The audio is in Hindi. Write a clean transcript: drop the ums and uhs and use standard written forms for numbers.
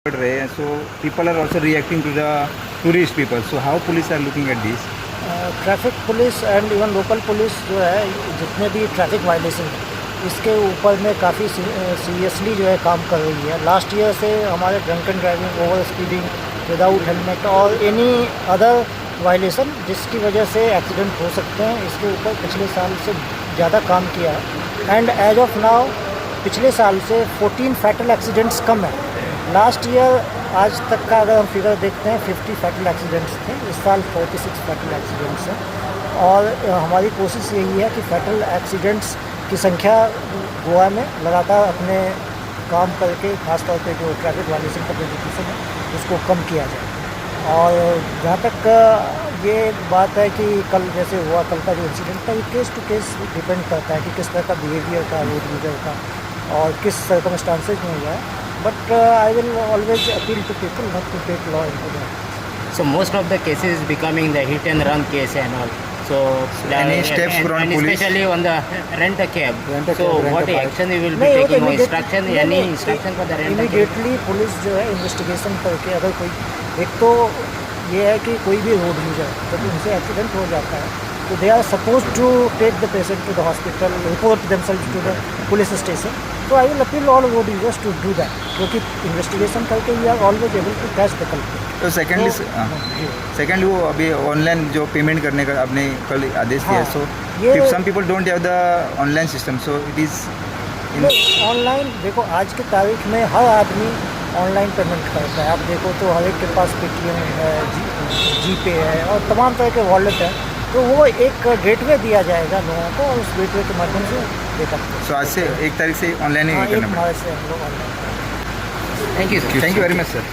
बढ़ रहे हैं, so people are also reacting to the tourist people. So how police are looking at this? Traffic police and even local police जो है, जितने भी ट्रैफिक वायलेशन है इसके ऊपर में काफ़ी सीरियसली जो है काम कर रही है। लास्ट ईयर से हमारे drunk and driving, over speeding, without helmet और एनी अदर वायलेशन जिसकी वजह से एक्सीडेंट हो सकते हैं, इसके ऊपर पिछले साल से ज़्यादा काम किया है। एंड एज ऑफ नाउ पिछले साल से 14 फैटल एक्सीडेंट्स कम है। लास्ट ईयर आज तक का अगर हम फिगर देखते हैं 50 फैटल एक्सीडेंट्स थे, इस साल 46 फैटल एक्सीडेंट्स हैं। और हमारी कोशिश यही है कि फैटल एक्सीडेंट्स की संख्या गोवा में लगातार अपने काम करके, खासतौर पे जो ट्रैफिक वायलेशन का प्रोजिक्यूशन है उसको कम किया जाए। और जहाँ तक ये बात है कि कल जैसे हुआ, कल का जो इंसिडेंट था, ये केस टू केस डिपेंड करता है कि किस तरह का बिहेवियर था रोड यूजर का और किस सर्कमस्टांसेज में हुआ है। But I will always appeal to people not to take law into their hands. So most of the cases is becoming the hit and run case and all. So any steps from and police? especially on the rent a cab. Rent a So cab, rent what a bike. action you will be नहीं, वो तो taking? Or immediate- instruction, नहीं, any नहीं, instruction for the rent a cab? Immediately police जो है इन्वेस्टिगेशन करके, अगर कोई, एक तो ये है कि कोई भी रोड यूजर जब उनसे एक्सीडेंट हो जाता है तो they are suppose to take the patient to the hospital, report themselves to the police station. तो I will appeal all road users to do that, क्योंकि इन्वेस्टिगेशन करके we are always able to catch the culprit. तो सेकेंडली वो अभी ऑनलाइन जो पेमेंट करने का आपने कल आदेश दिया, हाँ, सो ये- some people don't have the online system, so it is online देखो, आज की तारीख में हर आदमी ऑनलाइन पेमेंट करता है। आप देखो तो हर एक के पास पेटीएम है, जीपे है और तमाम तरह के वॉलेट है। तो वो एक गेटवे दिया जाएगा लोगों को और उस गेटवे के माध्यम से देखा। सो आज से 1 तारीख से ऑनलाइन ही हाँ, एक करना पड़ेगा। मार्च से हम लोग online. Thank you, sir. Thank you very much sir.